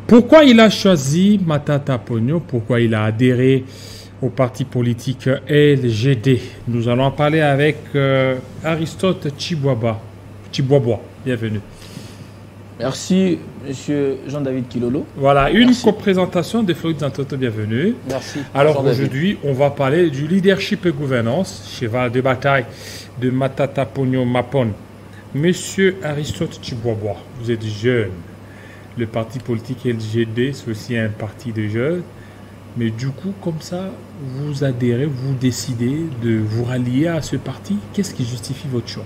Pourquoi il a choisi Matata Ponyo? Pourquoi il a adhéré au parti politique LGD? Nous allons en parler avec Aristote Chiboaba. Bienvenue. Merci, monsieur Jean-David Kilolo. Voilà, une coprésentation de Floride Zantoto, bienvenue. Merci. Alors aujourd'hui, on va parler du leadership et gouvernance, cheval de bataille de Matata Ponyo Mapon. Monsieur Aristote Chiboaba, vous êtes jeune. Le parti politique LGD, c'est aussi un parti de jeunes. Mais du coup, comme ça, vous adhérez, vous décidez de vous rallier à ce parti. Qu'est-ce qui justifie votre choix?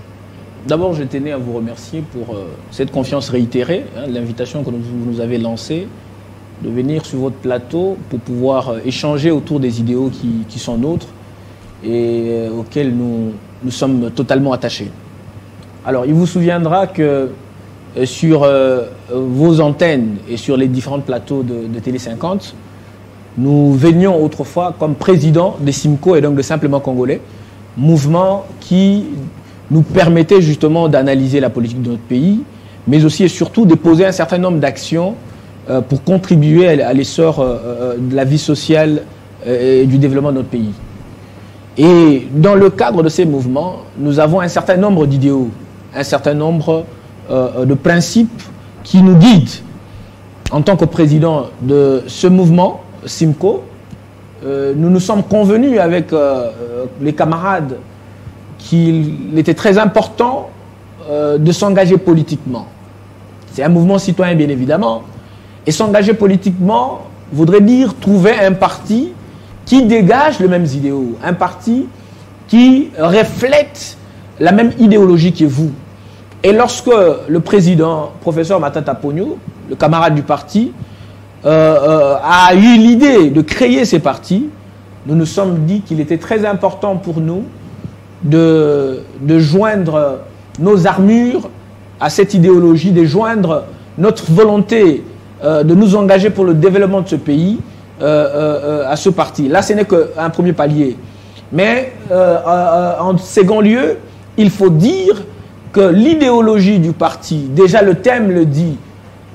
D'abord, je tenais à vous remercier pour cette confiance réitérée, l'invitation que vous nous avez lancée, de venir sur votre plateau pour pouvoir échanger autour des idéaux qui sont nôtres et auxquels nous sommes totalement attachés. Alors, il vous souviendra que sur vos antennes et sur les différents plateaux de Télé 50, nous venions autrefois comme président des Simco et donc de Simplement Congolais, mouvement qui nous permettait justement d'analyser la politique de notre pays, mais aussi et surtout de poser un certain nombre d'actions pour contribuer à l'essor de la vie sociale et du développement de notre pays. Et dans le cadre de ces mouvements, nous avons un certain nombre d'idéaux, un certain nombre de principes qui nous guident. En tant que président de ce mouvement, Simco, nous nous sommes convenus avec les camarades qu'il était très important de s'engager politiquement. C'est un mouvement citoyen, bien évidemment. Et s'engager politiquement voudrait dire trouver un parti qui dégage les mêmes idéaux, un parti qui reflète la même idéologie que vous. Et lorsque le président, professeur Matata Ponyo, le camarade du parti, a eu l'idée de créer ces partis, nous nous sommes dit qu'il était très important pour nous de joindre nos armures à cette idéologie, de joindre notre volonté de nous engager pour le développement de ce pays à ce parti. Là, ce n'est qu'un premier palier. Mais en second lieu, il faut dire que l'idéologie du parti, déjà le thème le dit,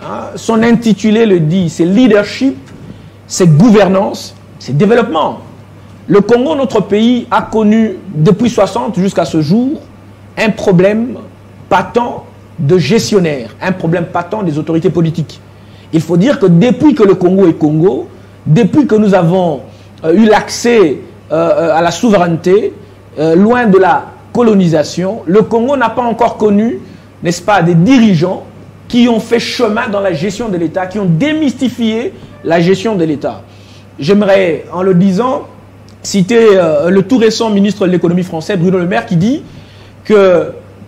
hein, son intitulé le dit, c'est leadership, c'est gouvernance, c'est développement. Le Congo, notre pays, a connu depuis 60 jusqu'à ce jour un problème patent de gestionnaire, un problème patent des autorités politiques. Il faut dire que depuis que le Congo est Congo, depuis que nous avons eu l'accès à la souveraineté, loin de la colonisation, le Congo n'a pas encore connu, n'est-ce pas, des dirigeants qui ont fait chemin dans la gestion de l'État, qui ont démystifié la gestion de l'État. J'aimerais, en le disant, citer le tout récent ministre de l'économie français, Bruno Le Maire, qui dit que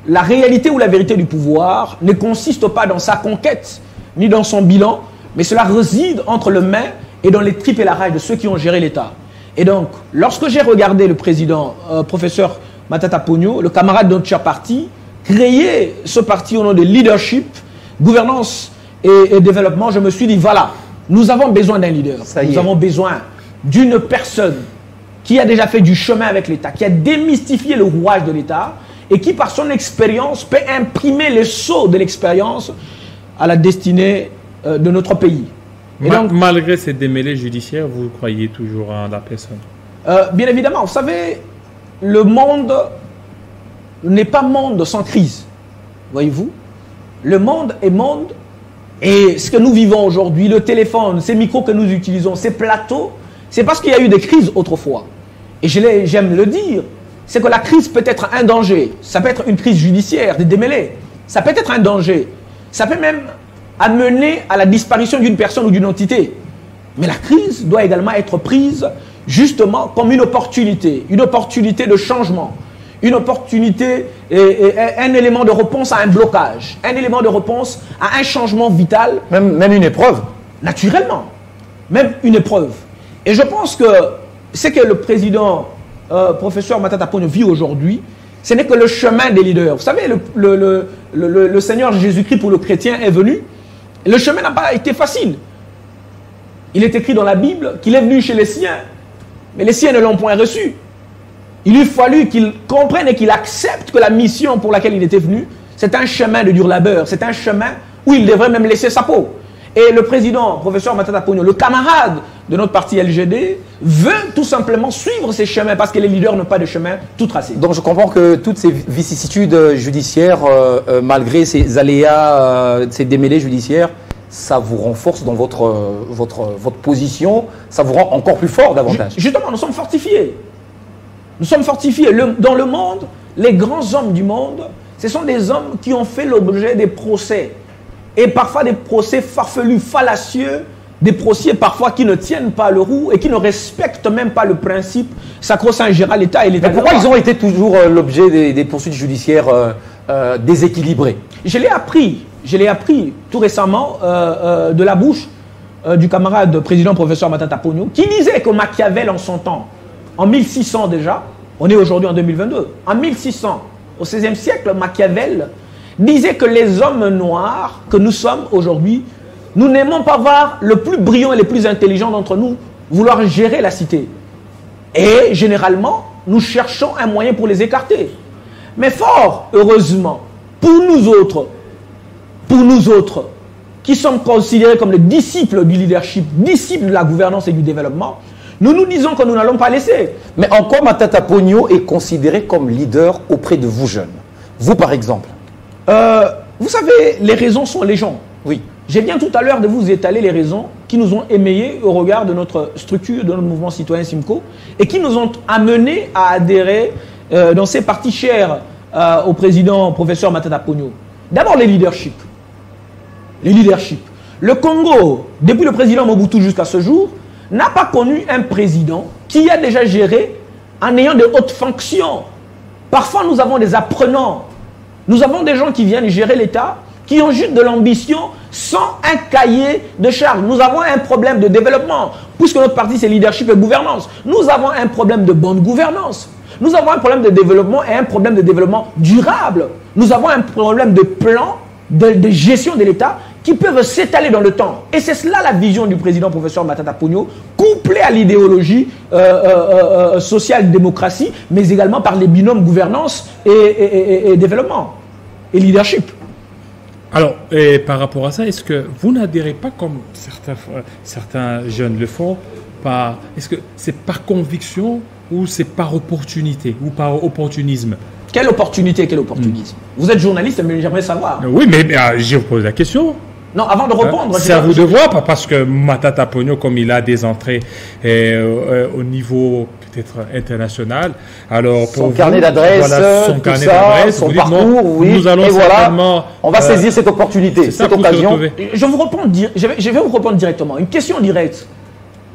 la réalité ou la vérité du pouvoir ne consiste pas dans sa conquête, ni dans son bilan, mais cela réside entre les mains et dans les tripes et la rage de ceux qui ont géré l'État. Et donc, lorsque j'ai regardé le président, professeur Matata Ponyo, le camarade de notre cher parti, créer ce parti au nom de leadership, gouvernance et développement, je me suis dit, voilà, nous avons besoin d'un leader. Nous avons besoin d'une personne qui a déjà fait du chemin avec l'État, qui a démystifié le rouage de l'État et qui, par son expérience, peut imprimer les sceaux de l'expérience à la destinée de notre pays. Et donc, malgré ces démêlés judiciaires, vous croyez toujours en la personne? Bien évidemment, vous savez, le monde n'est pas monde sans crise. Voyez-vous? Le monde est monde et ce que nous vivons aujourd'hui, le téléphone, ces micros que nous utilisons, ces plateaux, c'est parce qu'il y a eu des crises autrefois. Et j'aime le dire, c'est que la crise peut être un danger. Ça peut être une crise judiciaire, des démêlés. Ça peut être un danger. Ça peut même amener à la disparition d'une personne ou d'une entité. Mais la crise doit également être prise justement comme une opportunité de changement, une opportunité et un élément de réponse à un blocage, un élément de réponse à un changement vital. Même une épreuve. Naturellement, même une épreuve. Et je pense que ce que le président, professeur Matata Ponyo vit aujourd'hui, ce n'est que le chemin des leaders. Vous savez, le Seigneur Jésus-Christ pour le chrétien est venu. Le chemin n'a pas été facile. Il est écrit dans la Bible qu'il est venu chez les siens, mais les siens ne l'ont point reçu. Il lui fallu qu'il comprenne et qu'il accepte que la mission pour laquelle il était venu, c'est un chemin de dur labeur, c'est un chemin où il devrait même laisser sa peau. Et le président, professeur Matata Ponyo, le camarade de notre parti LGD, veut tout simplement suivre ces chemins parce que les leaders n'ont pas de chemin tout tracé. Donc je comprends que toutes ces vicissitudes judiciaires, malgré ces aléas, ces démêlés judiciaires, ça vous renforce dans votre position, ça vous rend encore plus fort davantage. Justement, nous sommes fortifiés. Nous sommes fortifiés. Dans le monde, les grands hommes du monde, ce sont des hommes qui ont fait l'objet des procès. Et parfois des procès farfelus, fallacieux, des procès parfois qui ne tiennent pas le roux et qui ne respectent même pas le principe sacro-saint général l'État et l'État. Mais pourquoi ils ont été toujours l'objet des poursuites judiciaires déséquilibrées? Je l'ai appris tout récemment de la bouche du camarade président professeur Matata Ponyo, qui disait que Machiavel en son temps, en 1600 déjà, on est aujourd'hui en 2022, en 1600, au XVIe siècle, Machiavel disait que les hommes noirs que nous sommes aujourd'hui, nous n'aimons pas voir le plus brillant et le plus intelligent d'entre nous vouloir gérer la cité. Et généralement, nous cherchons un moyen pour les écarter. Mais fort heureusement, pour nous autres, qui sommes considérés comme les disciples du leadership, disciples de la gouvernance et du développement, nous nous disons que nous n'allons pas laisser. Mais en quoi Matata Ponyo est considéré comme leader auprès de vous jeunes? Vous par exemple? Vous savez, les raisons sont légion. Oui. Je viens tout à l'heure de vous étaler les raisons qui nous ont émayés au regard de notre structure, de notre mouvement citoyen Simco, et qui nous ont amenés à adhérer dans ces partis chers au président professeur Matata Ponyo. D'abord les leaderships. Les leaderships. Le Congo, depuis le président Mobutu jusqu'à ce jour, n'a pas connu un président qui a déjà géré en ayant de hautes fonctions. Parfois, nous avons des apprenants. Nous avons des gens qui viennent gérer l'État, qui ont juste de l'ambition sans un cahier de charges. Nous avons un problème de développement, puisque notre parti c'est leadership et gouvernance. Nous avons un problème de bonne gouvernance. Nous avons un problème de développement et un problème de développement durable. Nous avons un problème de plan, de gestion de l'État qui peuvent s'étaler dans le temps. Et c'est cela la vision du président professeur Matata Ponyo, couplée à l'idéologie social-démocratie, mais également par les binômes gouvernance et développement et leadership. Alors, et par rapport à ça, est-ce que vous n'adhérez pas, comme certains jeunes le font, est-ce que c'est par conviction ou c'est par opportunité ou par opportunisme? Quelle opportunité, quel opportunisme? Vous êtes journaliste, mais j'aimerais savoir. Oui, mais je vous pose la question. Non, avant de répondre... C'est à vous de voir, pas parce que Matata Ponyo, comme il a des entrées au niveau peut-être international, alors pour son carnet d'adresse, voilà, son carnet d'adresse, son parcours, oui, nous allons et voilà, on va saisir cette opportunité, cette occasion. Je vais vous répondre directement, une question directe.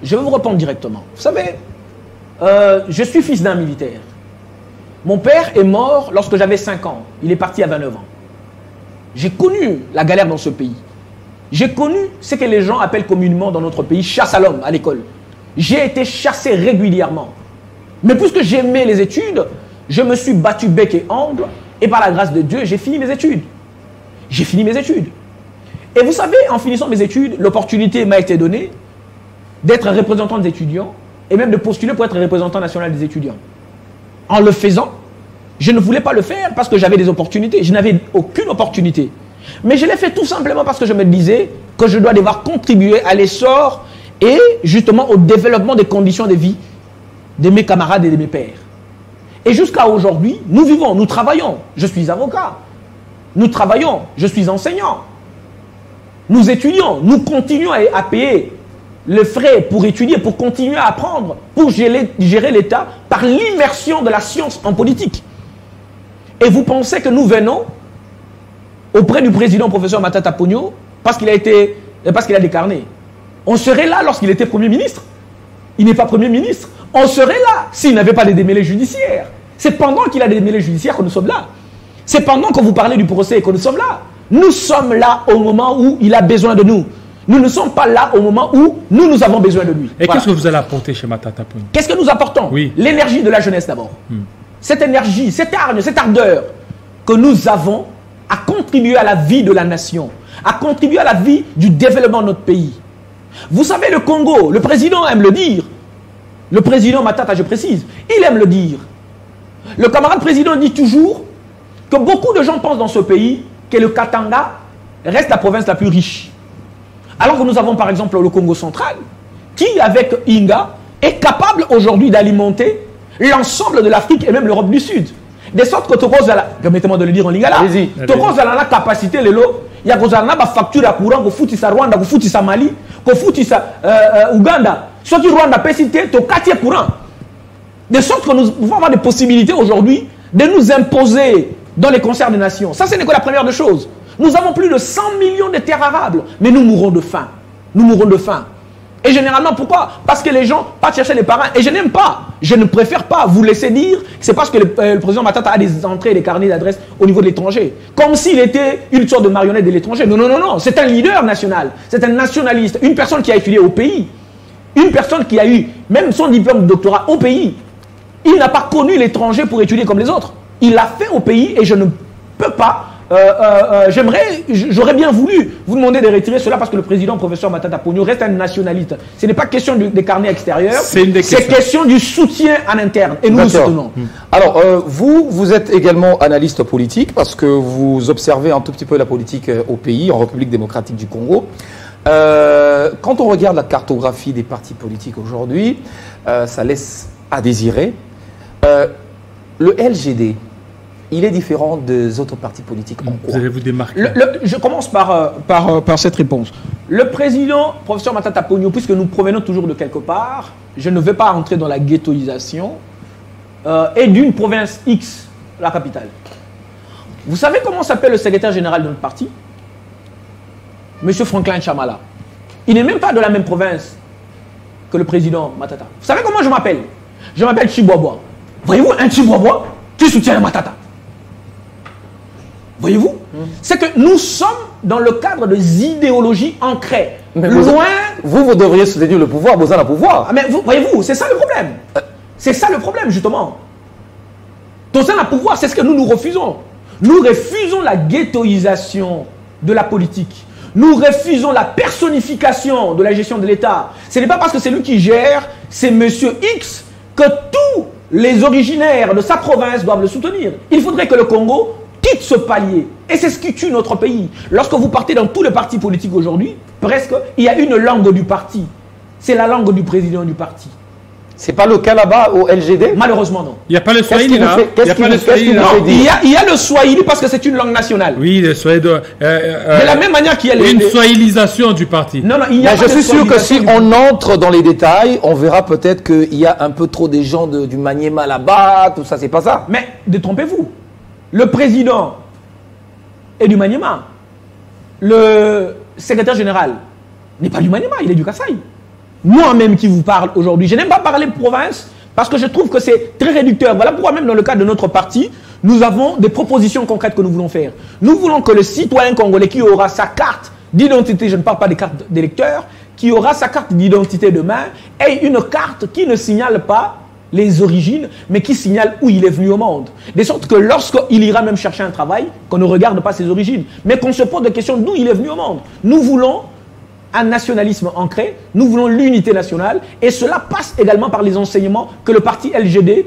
Je vais vous répondre directement. Vous savez, je suis fils d'un militaire. Mon père est mort lorsque j'avais 5 ans. Il est parti à 29 ans. J'ai connu la galère dans ce pays. J'ai connu ce que les gens appellent communément dans notre pays chasse à l'homme à l'école. J'ai été chassé régulièrement. Mais puisque j'aimais les études, je me suis battu bec et ongle et par la grâce de Dieu, j'ai fini mes études. J'ai fini mes études. Et vous savez, en finissant mes études, l'opportunité m'a été donnée d'être représentant des étudiants et même de postuler pour être représentant national des étudiants. En le faisant, je ne voulais pas le faire parce que j'avais des opportunités. Je n'avais aucune opportunité. Mais je l'ai fait tout simplement parce que je me disais que je dois devoir contribuer à l'essor et justement au développement des conditions de vie de mes camarades et de mes pairs. Et jusqu'à aujourd'hui, nous vivons, nous travaillons. Je suis avocat. Nous travaillons, je suis enseignant. Nous étudions, nous continuons à payer les frais pour étudier, pour continuer à apprendre, pour gérer l'État par l'immersion de la science en politique. Et vous pensez que nous venons auprès du président professeur Matata Ponyo parce qu'il a décarné. On serait là lorsqu'il était Premier ministre. Il n'est pas Premier ministre. On serait là s'il n'avait pas de démêlés judiciaires. C'est pendant qu'il a des démêlés judiciaires que nous sommes là. C'est pendant que vous parlez du procès que nous sommes là. Nous sommes là au moment où il a besoin de nous. Nous ne sommes pas là au moment où nous avons besoin de lui. Et voilà. Qu'est-ce que vous allez apporter chez Matata Ponyo? Qu'est-ce que nous apportons? Oui. L'énergie de la jeunesse d'abord. Cette énergie, cette hargne, cette ardeur que nous avons à contribuer à la vie de la nation, à contribuer à la vie du développement de notre pays. Vous savez, le Congo, le président aime le dire. Le président Matata, je précise, il aime le dire. Le camarade président dit toujours que beaucoup de gens pensent dans ce pays que le Katanga reste la province la plus riche. Alors que nous avons par exemple le Congo central, qui avec Inga est capable aujourd'hui d'alimenter l'ensemble de l'Afrique et même l'Europe du Sud. De sorte que permettez-moi de le dire en lingala, Tokozala la capacité lelo, il y a une facture à courant, que sa Rwanda, que sa Mali, que sa Ouganda. Soit que Rwanda peut citer ton quartier courant. De sorte que nous pouvons avoir des possibilités aujourd'hui de nous imposer dans les concerts des nations. Ça, ce n'est que la première des choses. Nous avons plus de 100 millions de terres arables, mais nous mourrons de faim. Nous mourrons de faim. Et généralement, pourquoi? Parce que les gens partent chercher les parrains. Et je n'aime pas, je ne préfère pas vous laisser dire que c'est parce que le président Matata a des entrées et des carnets d'adresses au niveau de l'étranger. Comme s'il était une sorte de marionnette de l'étranger. Non, non, non, non. C'est un leader national. C'est un nationaliste. Une personne qui a étudié au pays. Une personne qui a eu même son diplôme de doctorat au pays. Il n'a pas connu l'étranger pour étudier comme les autres. Il l'a fait au pays et je ne peux pas. J'aurais bien voulu vous demander de retirer cela parce que le président, professeur Matata Ponyo, reste un nationaliste. Ce n'est pas question des carnets extérieurs, c'est question du soutien en interne. Et nous le soutenons. Alors, vous êtes également analyste politique parce que vous observez un tout petit peu la politique au pays, en République démocratique du Congo. Quand on regarde la cartographie des partis politiques aujourd'hui, ça laisse à désirer. Le LGD, il est différent des autres partis politiques en quoi? Vous allez vous démarquer. Je commence par cette réponse. Le président, professeur Matata Ponyo, puisque nous provenons toujours de quelque part, je ne vais pas entrer dans la ghettoisation, est d'une province X, la capitale. Vous savez comment s'appelle le secrétaire général de notre parti? Monsieur Franklin Chamala. Il n'est même pas de la même province que le président Matata. Vous savez comment je m'appelle? Je m'appelle Chiboaboa. Voyez-vous, un Chiboaboa qui soutient Matata. Voyez-vous? C'est que nous sommes dans le cadre des idéologies ancrées. Mais loin... Vous devriez soutenir le pouvoir, vous avez le pouvoir. Mais voyez-vous, c'est ça le problème. C'est ça le problème, justement. Tout ça, le pouvoir, c'est ce que nous refusons. Nous refusons la ghettoisation de la politique. Nous refusons la personnification de la gestion de l'État. Ce n'est pas parce que c'est lui qui gère, c'est monsieur X, que tous les originaires de sa province doivent le soutenir. Il faudrait que le Congo quitte ce palier. Et c'est ce qui tue notre pays. Lorsque vous partez dans tous les partis politiques aujourd'hui, presque, il y a une langue du parti. C'est la langue du président du parti. C'est pas le cas là-bas au LGD? Malheureusement, non. Il n'y a pas le Swahili là. Il y a le Swahili parce que c'est une langue nationale. Oui, le Swahili. De la même manière qu'il y a une swahilisation du parti. Non, non, il y a je suis sûr que si on entre dans les détails, on verra peut-être qu'il y a un peu trop des gens du Maniema là-bas, tout ça, c'est pas ça. Mais détrompez-vous. Le président est du Maniema. Le secrétaire général n'est pas du Maniema, il est du Kasaï. Moi-même qui vous parle aujourd'hui, je n'aime pas parler province parce que je trouve que c'est très réducteur. Voilà pourquoi même dans le cadre de notre parti, nous avons des propositions concrètes que nous voulons faire. Nous voulons que le citoyen congolais qui aura sa carte d'identité, je ne parle pas des cartes d'électeurs, qui aura sa carte d'identité demain, ait une carte qui ne signale pas les origines, mais qui signale où il est venu au monde. De sorte que lorsqu'il ira même chercher un travail, qu'on ne regarde pas ses origines, mais qu'on se pose des questions d'où il est venu au monde. Nous voulons un nationalisme ancré, nous voulons l'unité nationale, et cela passe également par les enseignements que le parti LGD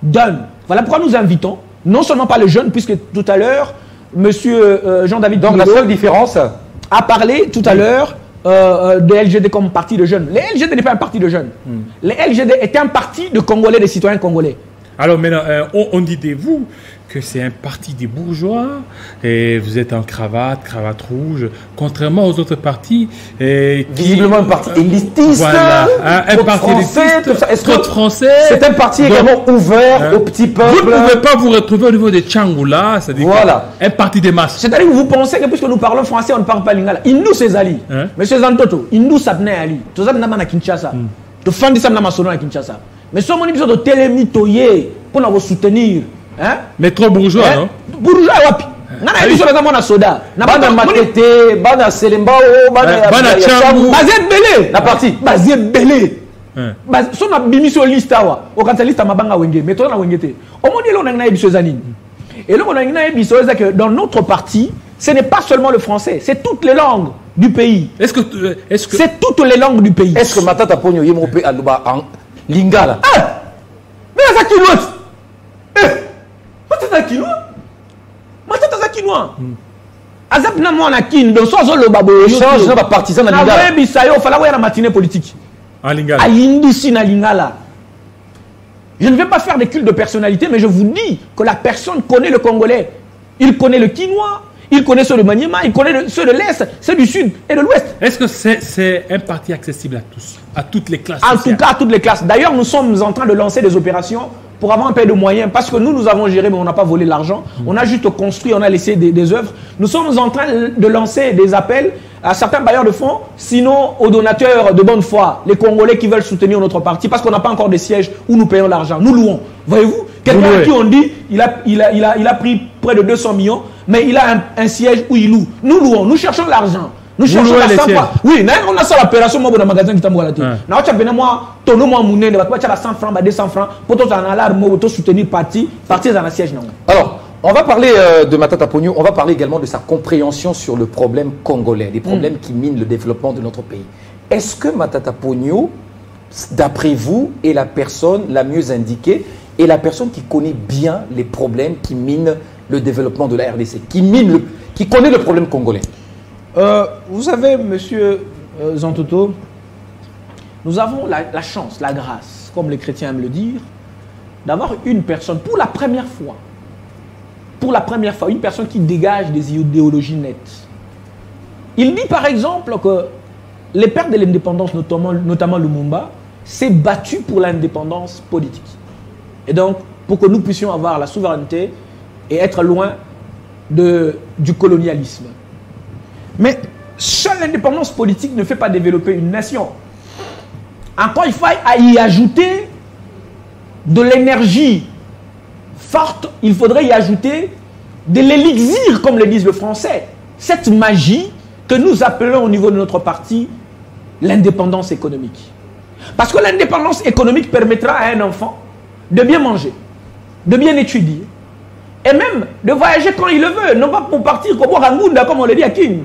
donne. Voilà pourquoi nous invitons, non seulement pas les jeunes, puisque tout à l'heure, monsieur Jean-David Donc la seule différence a parlé tout à l'heure de LGD comme parti de jeunes. Le LGD n'est pas un parti de jeunes. Le LGD est un parti de Congolais, des citoyens congolais. Alors maintenant, on dit de vous que c'est un parti des bourgeois et vous êtes en cravate rouge, contrairement aux autres partis. Visiblement un parti élitiste, voilà, un parti élitiste, français. C'est un parti également ouvert au petit peuple. Vous ne pouvez pas vous retrouver au niveau de Tchangoula, c'est-à-dire voilà. Un parti des masses. C'est-à-dire que vous pensez que puisque nous parlons français, on ne parle pas lingala. Il nous c'est Ali. Monsieur Zantoto, il nous s'abne Ali. Tout ça n'a pas Kinshasa. Tu fais des samna masono à Kinshasa. Mais si on a besoin de télémitoyer pour nous soutenir. Hein? Mais trop bourgeois, non? Bourgeois, wapi? Nana émission dans mon soda. Bana Matete, Bana Selembao, Bana Tchamou. Bazet Belé. La partie. Bazet Belé. Son a bimission liste awa. Au quand liste mabanga wenge. Mais toi na wengete. Au monde là on a émission zanine. Et là on a une émission que dans notre parti, ce n'est pas seulement le français, c'est toutes les langues du pays. Est-ce que c'est toutes les langues du pays? Est-ce que Matata Ponyo yemope aluba en lingala? Ah! Mais ça qui l'autre. Matata Kinois. Azap na mwana kin donc so zo le babo échange na ba partisan na lingala. Na webi sayo fala wa na matinée politique. En lingala. Ayindi si na lingala. Je ne vais pas faire des cultes de personnalité, mais je vous dis que la personne connaît le Congolais. Il connaît le Quinois, il connaît ceux de Maniema, il connaît ceux de l'Est, ceux du Sud et de l'Ouest. Est-ce que c'est un parti accessible à tous, à toutes les classes En sociales? tout cas, à toutes les classes. D'ailleurs, nous sommes en train de lancer des opérations pour avoir un peu de moyens, parce que nous avons géré, mais on n'a pas volé l'argent. On a juste construit, on a laissé des œuvres. Nous sommes en train de lancer des appels à certains bailleurs de fonds, sinon aux donateurs de bonne foi, les Congolais qui veulent soutenir notre parti, parce qu'on n'a pas encore de sièges où nous payons l'argent. Nous louons. Voyez-vous, quelqu'un à qui on dit, il a pris près de 200 millions, mais il a un siège où il loue. Nous louons, nous cherchons l'argent. Nous cherchons la 100 fois. Oui, on a ça l'opération moi dans le magasin qui t'a moi. Na tu as moi tono moi mouné ne va pas 100 francs, 200 francs pour toi en alarme pour soutenir parti dans la siège non. Alors, on va parler de Matata Ponyo, on va parler également de sa compréhension sur le problème congolais, les problèmes qui minent le développement de notre pays. Est-ce que Matata Ponyo, d'après vous, est la personne la mieux indiquée et la personne qui connaît bien les problèmes qui minent le développement de la RDC, qui connaît le problème congolais? Vous savez, monsieur Zantoto, nous avons la chance, la grâce, comme les chrétiens aiment le dire, d'avoir une personne, pour la première fois, une personne qui dégage des idéologies nettes. Il dit par exemple que les pères de l'indépendance, notamment Lumumba, s'est battu pour l'indépendance politique. Et donc, pour que nous puissions avoir la souveraineté et être loin du colonialisme. Mais seule l'indépendance politique ne fait pas développer une nation. Encore, il faut y ajouter de l'énergie forte. Il faudrait y ajouter de l'élixir, comme le disent les Français. Cette magie que nous appelons au niveau de notre parti l'indépendance économique. Parce que l'indépendance économique permettra à un enfant de bien manger, de bien étudier, et même de voyager quand il le veut, non pas pour partir comme Rangunda, comme on le dit à King.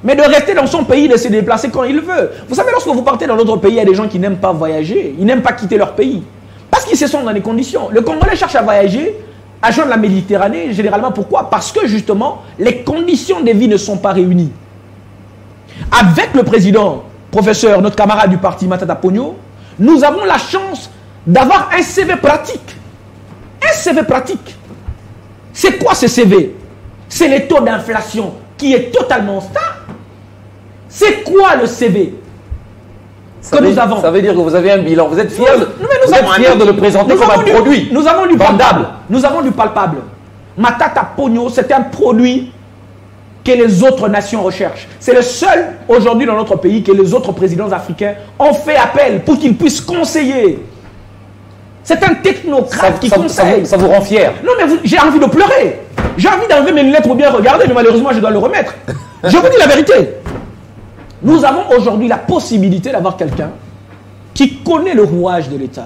Mais de rester dans son pays, de se déplacer quand il veut. Vous savez, lorsque vous partez dans d'autres pays, il y a des gens qui n'aiment pas voyager. Ils n'aiment pas quitter leur pays. Parce qu'ils se sont dans des conditions. Le Congolais cherche à voyager, à joindre la Méditerranée. Généralement, pourquoi? Parce que justement, les conditions de vie ne sont pas réunies. Avec le président, professeur, notre camarade du parti Matata Ponyo, nous avons la chance d'avoir un CV pratique. Un CV pratique. C'est quoi ce CV? C'est le taux d'inflation qui est totalement stable. C'est quoi le CV que nous avons? Ça veut dire que vous avez un bilan. Vous êtes fiers de le présenter comme un produit. Nous avons du palpable. Nous avons du palpable. Matata Ponyo, c'est un produit que les autres nations recherchent. C'est le seul aujourd'hui dans notre pays que les autres présidents africains ont fait appel pour qu'ils puissent conseiller. C'est un technocrate qui conseille. Ça vous rend fier? Non, mais j'ai envie de pleurer. J'ai envie d'enlever mes lunettes pour bien regarder, mais malheureusement, je dois le remettre. Je vous dis la vérité. Nous avons aujourd'hui la possibilité d'avoir quelqu'un qui connaît le rouage de l'État.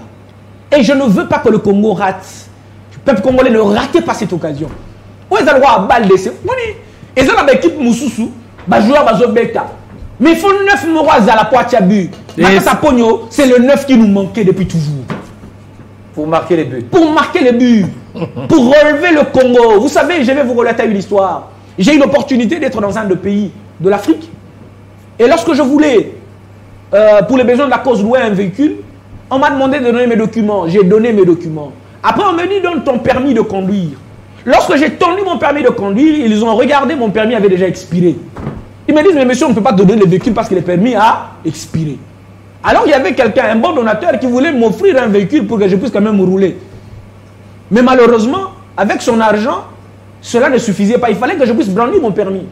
Et je ne veux pas que le Congo rate. Le peuple congolais ne rate pas cette occasion. Où est le roi à balle d'essai? Et ça, dans l'équipe Moussoussou, mais il faut 9 mois à la Poitiabu. Matata Ponyo, c'est le 9 qui nous manquait depuis toujours. Pour marquer les buts. Pour marquer les buts. Pour relever le Congo. Vous savez, je vais vous relater une histoire. J'ai eu l'opportunité d'être dans un des pays de l'Afrique. Et lorsque je voulais, pour les besoins de la cause, louer un véhicule, on m'a demandé de donner mes documents. J'ai donné mes documents. Après, on me dit, donne ton permis de conduire. Lorsque j'ai tendu mon permis de conduire, ils ont regardé, mon permis avait déjà expiré. Ils me disent, mais monsieur, on ne peut pas te donner le véhicule parce que le permis a expiré. Alors, il y avait quelqu'un, un bon donateur, qui voulait m'offrir un véhicule pour que je puisse quand même rouler. Mais malheureusement, avec son argent, cela ne suffisait pas. Il fallait que je puisse brandir mon permis.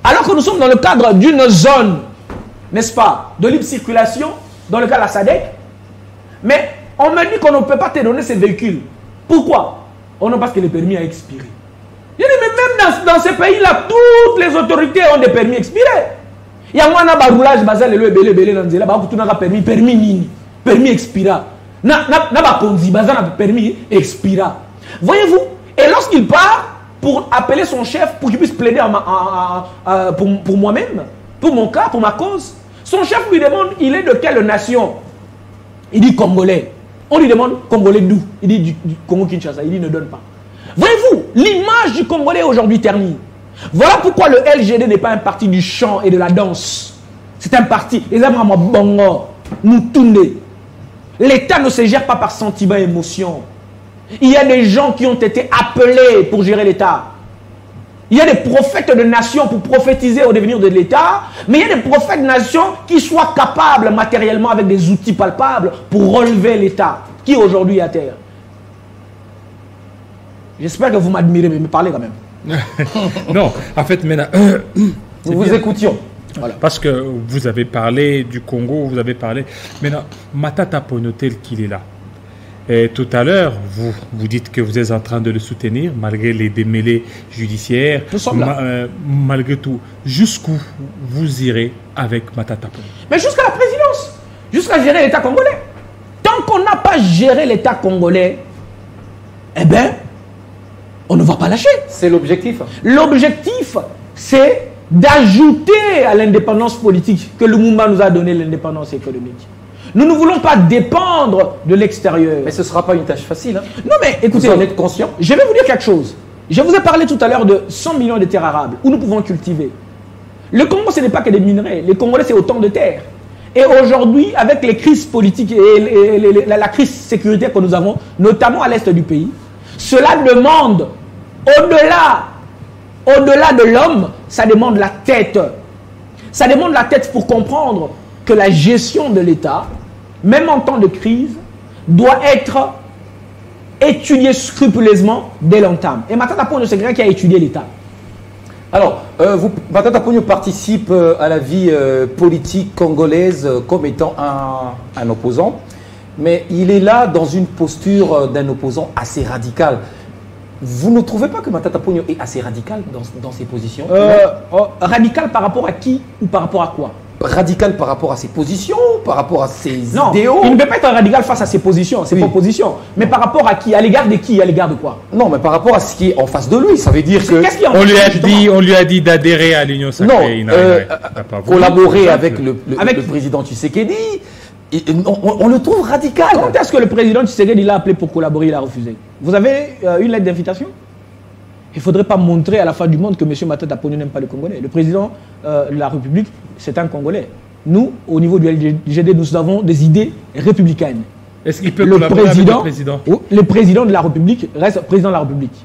Alors que nous sommes dans le cadre d'une zone, n'est-ce pas, de libre circulation, dans le cas de la SADC. Mais on me dit qu'on ne peut pas te donner ces véhicules. Pourquoi? Oh non, parce que le permis a expiré. Je dis, mais même dans ces pays-là, toutes les autorités ont des permis expirés. Il y a un roulage, permis expira. Permis expira. Voyez-vous? Et lorsqu'il part pour appeler son chef pour qu'il puisse plaider pour moi-même, pour mon cas, pour ma cause, son chef lui demande, il est de quelle nation? Il dit congolais. On lui demande congolais d'où? Il dit du Congo-Kinshasa. Il dit ne donne pas. Voyez-vous, l'image du Congolais aujourd'hui ternie. Voilà pourquoi le LGD n'est pas un parti du chant et de la danse. C'est un parti, nous tournons. L'État ne se gère pas par sentiment et émotion. Il y a des gens qui ont été appelés pour gérer l'État. Il y a des prophètes de nations pour prophétiser au devenir de l'État, mais il y a des prophètes de nations qui soient capables matériellement avec des outils palpables pour relever l'État qui aujourd'hui est à terre. J'espère que vous m'admirez, mais me parlez quand même. Non, en fait, maintenant... nous vous écoutions. Voilà. Parce que vous avez parlé du Congo, vous avez parlé... Maintenant, Matata Ponyo tel qu'il est là. Et tout à l'heure, vous dites que vous êtes en train de le soutenir, malgré les démêlés judiciaires. Nous sommes là. Malgré tout, jusqu'où vous irez avec Matata Ponyo? Mais jusqu'à la présidence, jusqu'à gérer l'État congolais. Tant qu'on n'a pas géré l'État congolais, eh bien, on ne va pas lâcher. C'est l'objectif. L'objectif, c'est d'ajouter à l'indépendance politique que Lumumba nous a donné, l'indépendance économique. Nous ne voulons pas dépendre de l'extérieur. Mais ce ne sera pas une tâche facile. Hein. Non mais écoutez, vous en êtes conscient? Je vais vous dire quelque chose. Je vous ai parlé tout à l'heure de 100 millions de terres arables où nous pouvons cultiver. Le Congo, ce n'est pas que des minerais. Les Congolais, c'est autant de terres. Et aujourd'hui, avec les crises politiques et la crise sécuritaire que nous avons, notamment à l'est du pays, cela demande, au-delà de l'homme, ça demande la tête. Ça demande la tête pour comprendre que la gestion de l'État, même en temps de crise, doit être étudiée scrupuleusement dès l'entame. Et Matata Ponyo, c'est quelqu'un qui a étudié l'État. Alors, Matata Ponyo participe à la vie politique congolaise comme étant un opposant, mais il est là dans une posture d'un opposant assez radical. Vous ne trouvez pas que Matata Ponyo est assez radical dans ses positions? Radical par rapport à qui ou par rapport à quoi? Radical par rapport à ses positions, par rapport à ses non, idéaux. Il ne peut pas être radical face à ses positions, ses propositions. Mais par rapport à qui? À l'égard de qui? À l'égard de quoi? Non, mais par rapport à ce qui est en face de lui, ça veut dire que... Qu'est-ce qui est en on lui a dit d'adhérer à l'Union sacrée. Non, il n'a pas voulu. Collaborer avec le président Tshisekedi, on le trouve radical. Quand est-ce que le président Tshisekedi l'a appelé pour collaborer, il a refusé? Vous avez une lettre d'invitation? Il ne faudrait pas montrer à la fin du monde que M. Matata Ponyo n'aime pas le Congolais. Le président de la République, c'est un Congolais. Nous, au niveau du LGD, nous avons des idées républicaines. Est-ce qu'il peut collaborer avec le président? Le président de la République reste président de la République.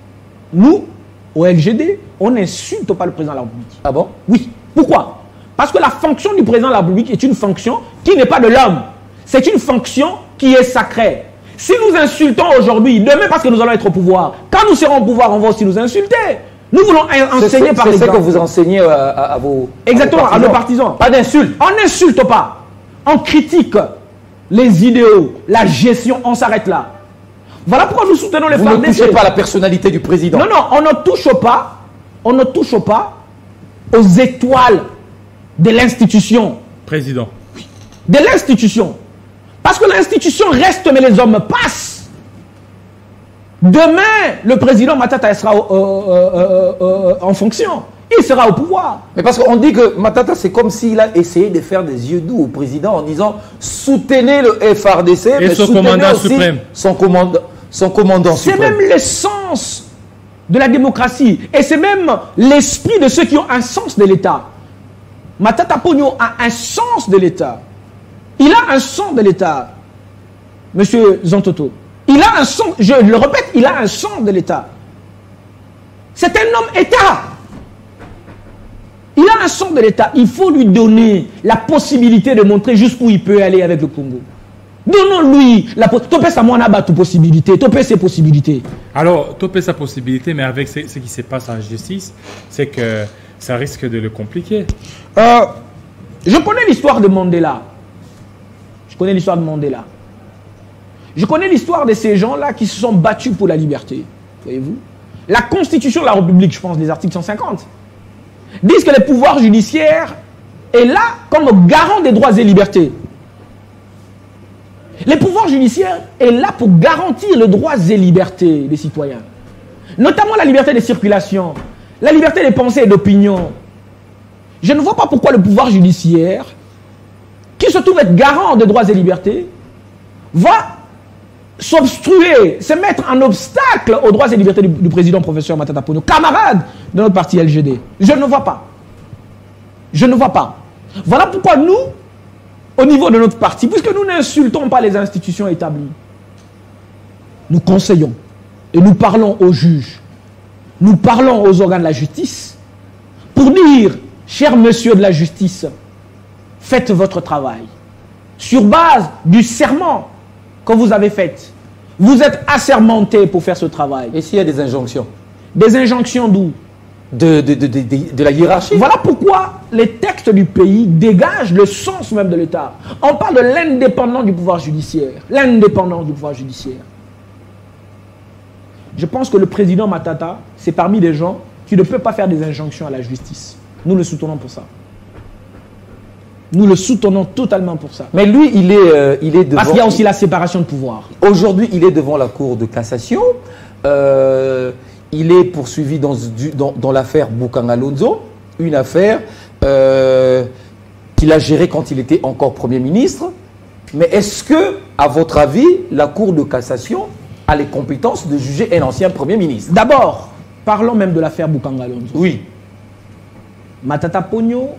Nous, au LGD, on n'insulte pas le président de la République. Ah bon? Oui. Pourquoi? Parce que la fonction du président de la République est une fonction qui n'est pas de l'homme. C'est une fonction qui est sacrée. Si nous insultons aujourd'hui, demain parce que nous allons être au pouvoir, quand nous serons au pouvoir, on va aussi nous insulter. Nous voulons enseigner par exemple. C'est ce que vous enseignez à vos exactement, à nos partisans. Pas d'insulte. On n'insulte pas. On critique les idéaux, la gestion, on s'arrête là. Voilà pourquoi nous soutenons les femmes. Vous ne touchez pas à la personnalité du président. Non, non, on ne touche pas aux étoiles de l'institution. Président. De l'institution. Parce que l'institution reste, mais les hommes passent. Demain, le président Matata sera en fonction. Il sera au pouvoir. Mais parce qu'on dit que Matata, c'est comme s'il a essayé de faire des yeux doux au président en disant soutenez le FRDC, et mais son commandant suprême. Son commandant suprême. C'est même l'essence de la démocratie. Et c'est même l'esprit de ceux qui ont un sens de l'État. Matata Ponyo a un sens de l'État. Il a un sens de l'État, monsieur Zantoto. Il a un sens, je le répète, il a un sens de l'État. C'est un homme-État. Il a un sens de l'État. Il faut lui donner la possibilité de montrer jusqu'où il peut aller avec le Congo. Donnons-lui la possibilité. Topé ses possibilités. Alors, topé sa possibilité, mais avec ce qui se passe en justice, c'est que ça risque de le compliquer. Je connais l'histoire de Mandela. Je connais l'histoire de Mandela. Je connais l'histoire de ces gens-là qui se sont battus pour la liberté. Voyez-vous? La Constitution de la République, je pense, des articles 150, disent que le pouvoir judiciaire est là comme garant des droits et libertés. Le pouvoir judiciaire est là pour garantir les droits et libertés des citoyens. Notamment la liberté de circulation, la liberté de pensée et d'opinion. Je ne vois pas pourquoi le pouvoir judiciaire, qui se trouve être garant des droits et libertés, va s'obstruer, se mettre en obstacle aux droits et libertés du président professeur Matata Ponyo, camarade de notre parti LGD. Je ne vois pas. Je ne vois pas. Voilà pourquoi nous, au niveau de notre parti, puisque nous n'insultons pas les institutions établies, nous conseillons et nous parlons aux juges, nous parlons aux organes de la justice pour dire, chers messieurs de la justice, faites votre travail sur base du serment que vous avez fait. Vous êtes assermentés pour faire ce travail. Et s'il y a des injonctions? Des injonctions d'où? De la hiérarchie. Voilà pourquoi les textes du pays dégagent le sens même de l'État. On parle de l'indépendance du pouvoir judiciaire. L'indépendance du pouvoir judiciaire. Je pense que le président Matata, c'est parmi les gens qui ne peuvent pas faire des injonctions à la justice. Nous le soutenons pour ça. Nous le soutenons totalement pour ça. Mais lui, il est devant... Parce qu'il y a aussi la séparation de pouvoir. Aujourd'hui, il est devant la Cour de cassation. Il est poursuivi dans l'affaire Bukanga Lonzo, une affaire qu'il a gérée quand il était encore Premier ministre. Mais est-ce que, à votre avis, la Cour de cassation a les compétences de juger un ancien Premier ministre? D'abord, parlons même de l'affaire Bukanga Lonzo. Oui. Matata Ponyo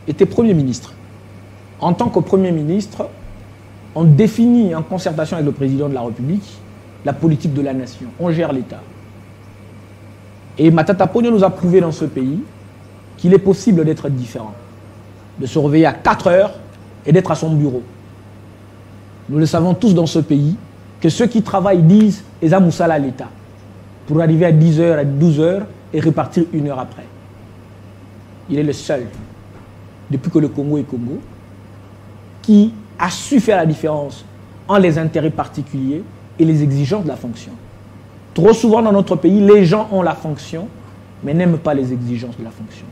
était Premier ministre. En tant que Premier ministre, on définit en concertation avec le Président de la République la politique de la nation. On gère l'État. Et Matata Ponyo nous a prouvé dans ce pays qu'il est possible d'être différent. De se réveiller à 4 heures et d'être à son bureau. Nous le savons tous dans ce pays que ceux qui travaillent disent « Eza Moussala l'État » pour arriver à 10 heures, à 12 heures et repartir 1 heure après. Il est le seul, depuis que le Congo est Congo, qui a su faire la différence entre les intérêts particuliers et les exigences de la fonction. Trop souvent dans notre pays, les gens ont la fonction, mais n'aiment pas les exigences de la fonction.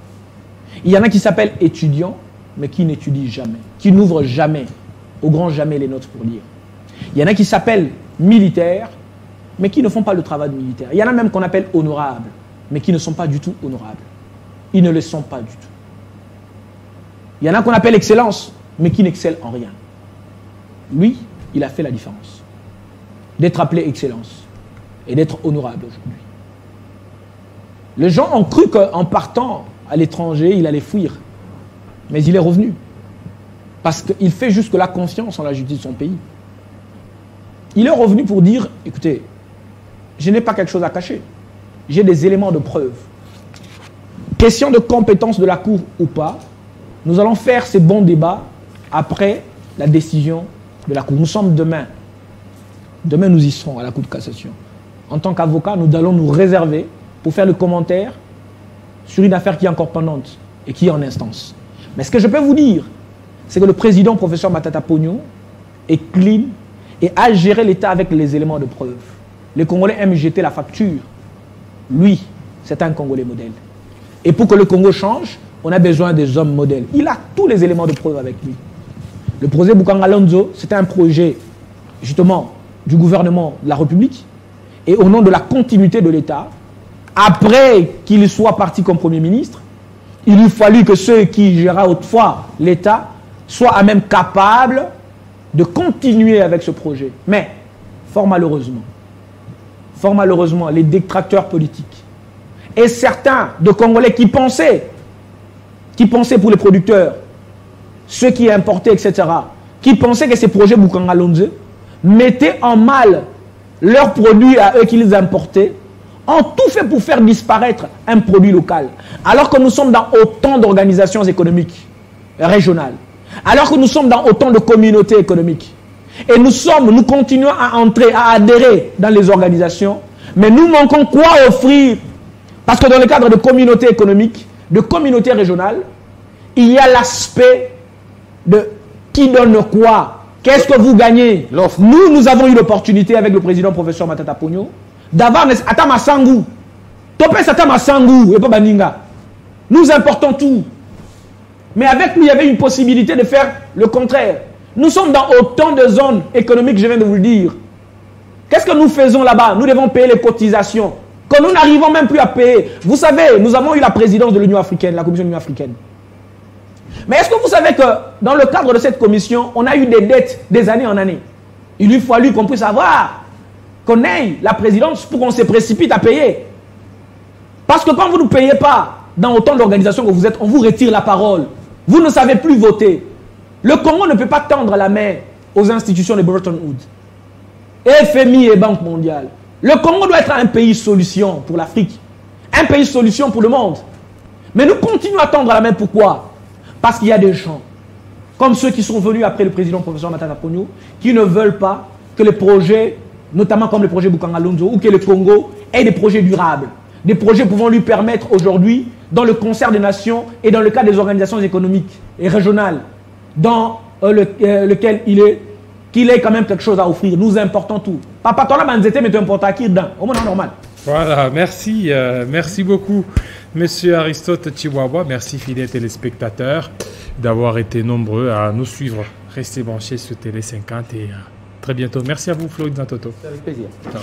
Il y en a qui s'appellent étudiants, mais qui n'étudient jamais, qui n'ouvrent jamais, au grand jamais les notes pour lire. Il y en a qui s'appellent militaires, mais qui ne font pas le travail de militaire. Il y en a même qu'on appelle honorables, mais qui ne sont pas du tout honorables. Ils ne le sont pas du tout. Il y en a qu'on appelle excellence, mais qui n'excellent en rien. Lui, il a fait la différence. D'être appelé excellence et d'être honorable aujourd'hui. Les gens ont cru qu'en partant à l'étranger, il allait fuir. Mais il est revenu. Parce qu'il fait jusque-là confiance en la justice de son pays. Il est revenu pour dire, écoutez, je n'ai pas quelque chose à cacher. J'ai des éléments de preuve. Question de compétence de la Cour ou pas, nous allons faire ces bons débats après la décision de la Cour. Nous sommes demain. Demain, nous y serons à la Cour de cassation. En tant qu'avocat, nous allons nous réserver pour faire le commentaire sur une affaire qui est encore pendante et qui est en instance. Mais ce que je peux vous dire, c'est que le président, professeur Matata Ponyo, est clean et a géré l'État avec les éléments de preuve. Les Congolais aiment jeter la facture. Lui, c'est un Congolais modèle. Et pour que le Congo change, on a besoin des hommes modèles. Il a tous les éléments de preuve avec lui. Le projet Bukanga Lonzo, c'était un projet, justement, du gouvernement de la République. Et au nom de la continuité de l'État, après qu'il soit parti comme Premier ministre, il eût fallu que ceux qui géraient autrefois l'État soient à même capables de continuer avec ce projet. Mais, fort malheureusement, les détracteurs politiques et certains de Congolais qui pensaient pour les producteurs, ceux qui importaient, etc., qui pensaient que ces projets Bukanga Lonzo mettaient en mal leurs produits à eux qu'ils importaient, ont tout fait pour faire disparaître un produit local. Alors que nous sommes dans autant d'organisations économiques régionales, alors que nous sommes dans autant de communautés économiques, et nous continuons à entrer, à adhérer dans les organisations, mais nous manquons quoi offrir? Parce que dans le cadre de communautés économiques, de communautés régionales, il y a l'aspect de qui donne quoi. Qu'est-ce que vous gagnez? Nous avons eu l'opportunité avec le président professeur Matata Ponyo d'avoir Atama Sangou. Topé Satama Sangou et pas Baninga. Nous importons tout. Mais avec lui, il y avait une possibilité de faire le contraire. Nous sommes dans autant de zones économiques, je viens de vous le dire. Qu'est-ce que nous faisons là-bas? Nous devons payer les cotisations que nous n'arrivons même plus à payer. Vous savez, nous avons eu la présidence de l'Union africaine, la Commission de l'Union africaine. Mais est-ce que vous savez que dans le cadre de cette commission, on a eu des dettes des années en années? Il lui fallu qu'on puisse avoir, qu'on ait la présidence pour qu'on se précipite à payer. Parce que quand vous ne payez pas dans autant d'organisations que vous êtes, on vous retire la parole. Vous ne savez plus voter. Le Congo ne peut pas tendre la main aux institutions de Bretton Woods, FMI et Banque mondiale. Le Congo doit être un pays solution pour l'Afrique, un pays solution pour le monde. Mais nous continuons à tendre la main. Pourquoi? Parce qu'il y a des gens, comme ceux qui sont venus après le président professeur Matata Ponyo, qui ne veulent pas que les projets, notamment comme le projet Bukanga Lonzo, ou que le Congo ait des projets durables. Des projets pouvant lui permettre aujourd'hui, dans le concert des nations et dans le cadre des organisations économiques et régionales, dans lequel il est, qu'il ait quand même quelque chose à offrir. Nous importons tout. Papa, toi là, Manzete, mais tu importes à qui dedans? Au moins normal. Voilà, merci. Merci beaucoup, Monsieur Aristote Chihuahua. Merci, fidèles téléspectateurs, d'avoir été nombreux à nous suivre. Restez branchés sur Télé 50 et très bientôt. Merci à vous, Floride Zantoto. Avec plaisir. Ciao.